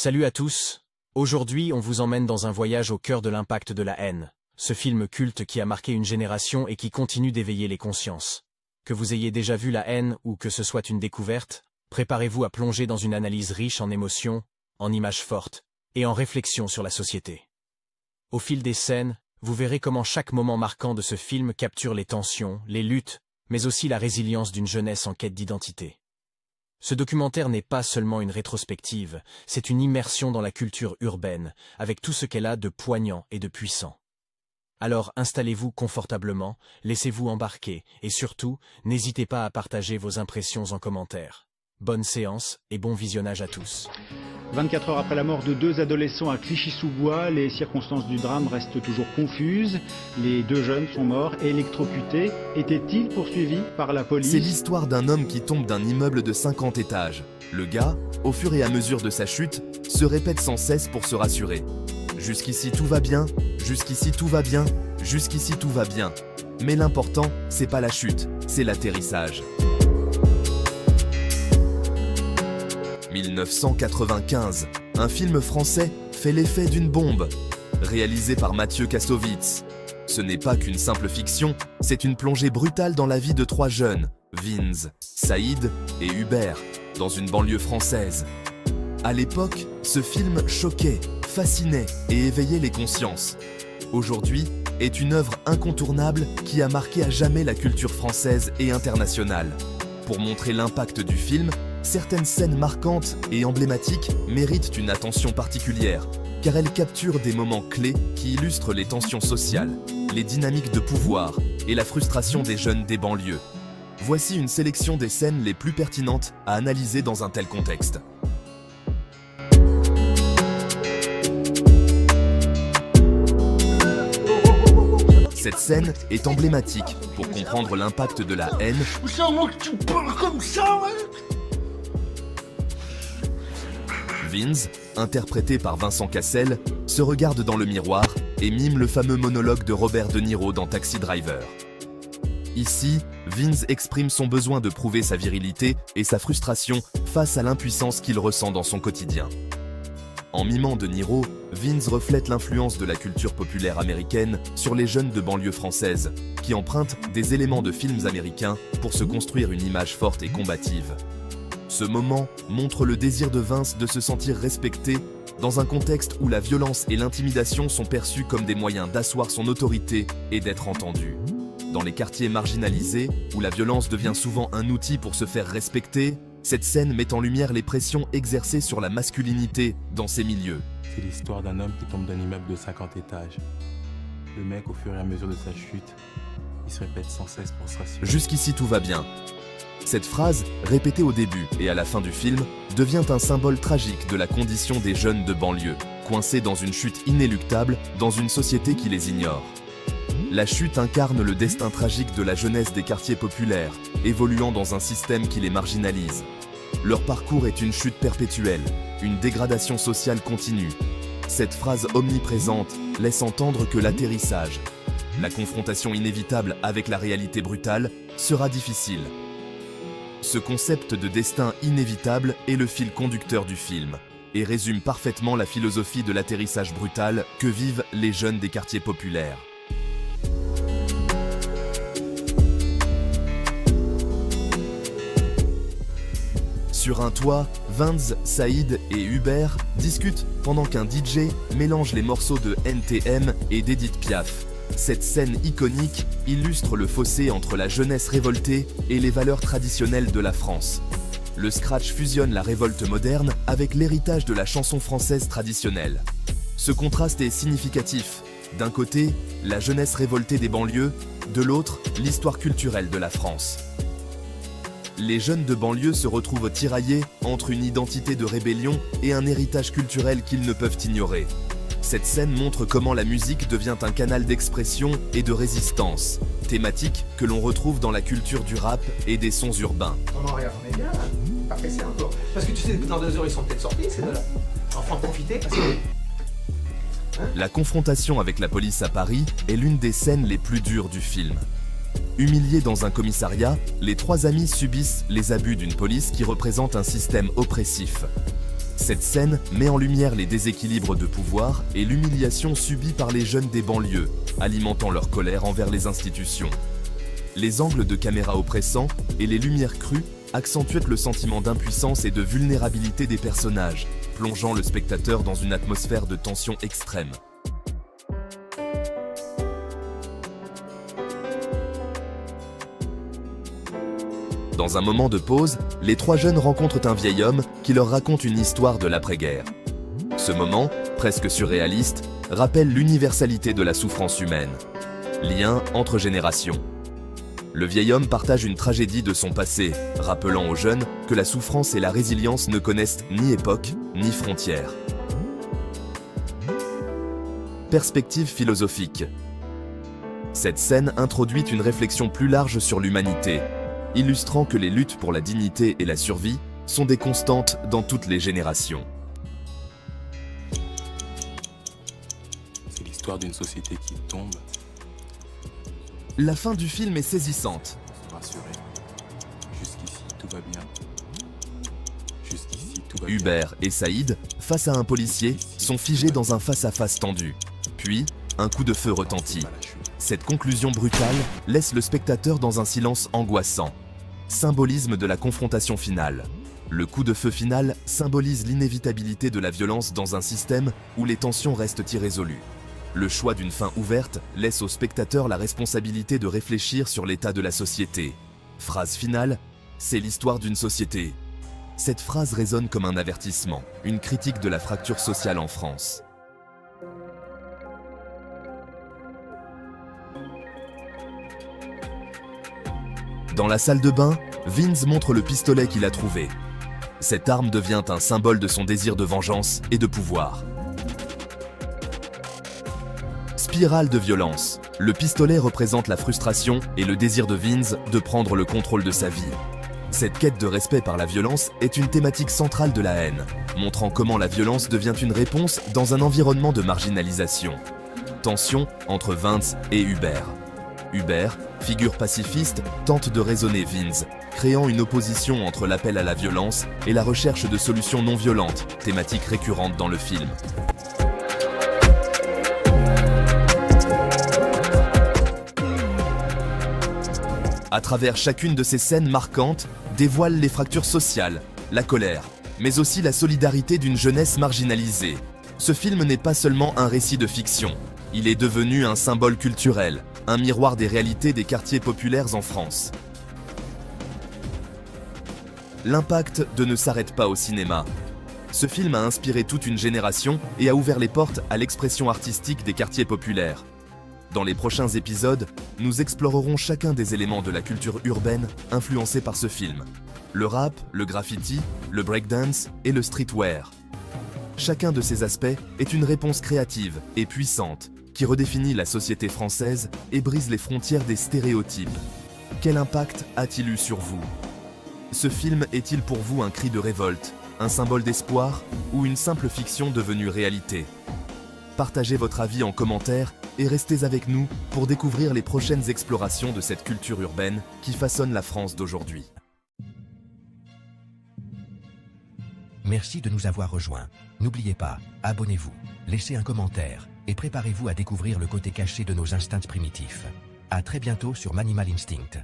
Salut à tous. Aujourd'hui, on vous emmène dans un voyage au cœur de l'impact de la haine. Ce film culte qui a marqué une génération et qui continue d'éveiller les consciences. Que vous ayez déjà vu la haine ou que ce soit une découverte, préparez-vous à plonger dans une analyse riche en émotions, en images fortes et en réflexions sur la société. Au fil des scènes, vous verrez comment chaque moment marquant de ce film capture les tensions, les luttes, mais aussi la résilience d'une jeunesse en quête d'identité. Ce documentaire n'est pas seulement une rétrospective, c'est une immersion dans la culture urbaine, avec tout ce qu'elle a de poignant et de puissant. Alors installez-vous confortablement, laissez-vous embarquer, et surtout, n'hésitez pas à partager vos impressions en commentaire. Bonne séance et bon visionnage à tous. 24 heures après la mort de deux adolescents à Clichy-sous-Bois, les circonstances du drame restent toujours confuses. Les deux jeunes sont morts, électrocutés. Étaient-ils poursuivis par la police? C'est l'histoire d'un homme qui tombe d'un immeuble de 50 étages. Le gars, au fur et à mesure de sa chute, se répète sans cesse pour se rassurer. Jusqu'ici tout va bien, jusqu'ici tout va bien, jusqu'ici tout va bien. Mais l'important, c'est pas la chute, c'est l'atterrissage. 1995, un film français fait l'effet d'une bombe, réalisé par Mathieu Kassovitz. Ce n'est pas qu'une simple fiction, c'est une plongée brutale dans la vie de trois jeunes, Vinz, Saïd et Hubert, dans une banlieue française. À l'époque, ce film choquait, fascinait et éveillait les consciences. Aujourd'hui, est une œuvre incontournable qui a marqué à jamais la culture française et internationale. Pour montrer l'impact du film, certaines scènes marquantes et emblématiques méritent une attention particulière, car elles capturent des moments clés qui illustrent les tensions sociales, les dynamiques de pouvoir et la frustration des jeunes des banlieues. Voici une sélection des scènes les plus pertinentes à analyser dans un tel contexte. Cette scène est emblématique pour comprendre l'impact de la haine. C'est moi que tu parles comme ça, ouais. Vinz, interprété par Vincent Cassel, se regarde dans le miroir et mime le fameux monologue de Robert De Niro dans Taxi Driver. Ici, Vinz exprime son besoin de prouver sa virilité et sa frustration face à l'impuissance qu'il ressent dans son quotidien. En mimant De Niro, Vinz reflète l'influence de la culture populaire américaine sur les jeunes de banlieue française, qui empruntent des éléments de films américains pour se construire une image forte et combative. Ce moment montre le désir de Vinz de se sentir respecté dans un contexte où la violence et l'intimidation sont perçus comme des moyens d'asseoir son autorité et d'être entendu. Dans les quartiers marginalisés, où la violence devient souvent un outil pour se faire respecter, cette scène met en lumière les pressions exercées sur la masculinité dans ces milieux. C'est l'histoire d'un homme qui tombe d'un immeuble de 50 étages. Le mec, au fur et à mesure de sa chute, il se répète sans cesse pour se rassurer. Jusqu'ici tout va bien. Cette phrase, répétée au début et à la fin du film, devient un symbole tragique de la condition des jeunes de banlieue, coincés dans une chute inéluctable dans une société qui les ignore. La chute incarne le destin tragique de la jeunesse des quartiers populaires, évoluant dans un système qui les marginalise. Leur parcours est une chute perpétuelle, une dégradation sociale continue. Cette phrase omniprésente laisse entendre que l'atterrissage, la confrontation inévitable avec la réalité brutale, sera difficile. Ce concept de destin inévitable est le fil conducteur du film et résume parfaitement la philosophie de l'atterrissage brutal que vivent les jeunes des quartiers populaires. Sur un toit, Vinz, Saïd et Hubert discutent pendant qu'un DJ mélange les morceaux de NTM et d'Edith Piaf. Cette scène iconique illustre le fossé entre la jeunesse révoltée et les valeurs traditionnelles de la France. Le scratch fusionne la révolte moderne avec l'héritage de la chanson française traditionnelle. Ce contraste est significatif. D'un côté, la jeunesse révoltée des banlieues, de l'autre, l'histoire culturelle de la France. Les jeunes de banlieue se retrouvent tiraillés entre une identité de rébellion et un héritage culturel qu'ils ne peuvent ignorer. Cette scène montre comment la musique devient un canal d'expression et de résistance, thématique que l'on retrouve dans la culture du rap et des sons urbains. Non, regarde, on est bien là. Pas pressé encore. Parce que tu sais, dans 2 heures, ils sont peut-être sortis, ces deux-là. Enfin, profiter parce que... La confrontation avec la police à Paris est l'une des scènes les plus dures du film. Humiliés dans un commissariat, les trois amis subissent les abus d'une police qui représente un système oppressif. Cette scène met en lumière les déséquilibres de pouvoir et l'humiliation subie par les jeunes des banlieues, alimentant leur colère envers les institutions. Les angles de caméra oppressants et les lumières crues accentuent le sentiment d'impuissance et de vulnérabilité des personnages, plongeant le spectateur dans une atmosphère de tension extrême. Dans un moment de pause, les trois jeunes rencontrent un vieil homme qui leur raconte une histoire de l'après-guerre. Ce moment, presque surréaliste, rappelle l'universalité de la souffrance humaine. Lien entre générations. Le vieil homme partage une tragédie de son passé, rappelant aux jeunes que la souffrance et la résilience ne connaissent ni époque, ni frontières. Perspective philosophique. Cette scène introduit une réflexion plus large sur l'humanité, illustrant que les luttes pour la dignité et la survie sont des constantes dans toutes les générations. C'est l'histoire d'une société qui tombe. La fin du film est saisissante. Se rassurer. Jusqu'ici, tout va bien. Jusqu'ici, tout va bien. Hubert et Saïd, face à un policier, sont figés dans un face-à-face tendu. Puis, un coup de feu retentit. Cette conclusion brutale laisse le spectateur dans un silence angoissant. Symbolisme de la confrontation finale. Le coup de feu final symbolise l'inévitabilité de la violence dans un système où les tensions restent irrésolues. Le choix d'une fin ouverte laisse au spectateur la responsabilité de réfléchir sur l'état de la société. Phrase finale, c'est l'histoire d'une société. Cette phrase résonne comme un avertissement, une critique de la fracture sociale en France. Dans la salle de bain, Vince montre le pistolet qu'il a trouvé. Cette arme devient un symbole de son désir de vengeance et de pouvoir. Spirale de violence. Le pistolet représente la frustration et le désir de Vince de prendre le contrôle de sa vie. Cette quête de respect par la violence est une thématique centrale de la haine, montrant comment la violence devient une réponse dans un environnement de marginalisation. Tension entre Vince et Hubert. Hubert, figure pacifiste, tente de raisonner Vince, créant une opposition entre l'appel à la violence et la recherche de solutions non violentes, thématique récurrente dans le film. À travers chacune de ces scènes marquantes, dévoile les fractures sociales, la colère, mais aussi la solidarité d'une jeunesse marginalisée. Ce film n'est pas seulement un récit de fiction, il est devenu un symbole culturel, un miroir des réalités des quartiers populaires en France. L'impact de Ne s'arrête pas au cinéma. Ce film a inspiré toute une génération et a ouvert les portes à l'expression artistique des quartiers populaires. Dans les prochains épisodes, nous explorerons chacun des éléments de la culture urbaine influencés par ce film. Le rap, le graffiti, le breakdance et le streetwear. Chacun de ces aspects est une réponse créative et puissante qui redéfinit la société française et brise les frontières des stéréotypes. Quel impact a-t-il eu sur vous? Ce film est-il pour vous un cri de révolte, un symbole d'espoir ou une simple fiction devenue réalité? Partagez votre avis en commentaire et restez avec nous pour découvrir les prochaines explorations de cette culture urbaine qui façonne la France d'aujourd'hui. Merci de nous avoir rejoints. N'oubliez pas, abonnez-vous, laissez un commentaire et préparez-vous à découvrir le côté caché de nos instincts primitifs. À très bientôt sur Manimal Instinct.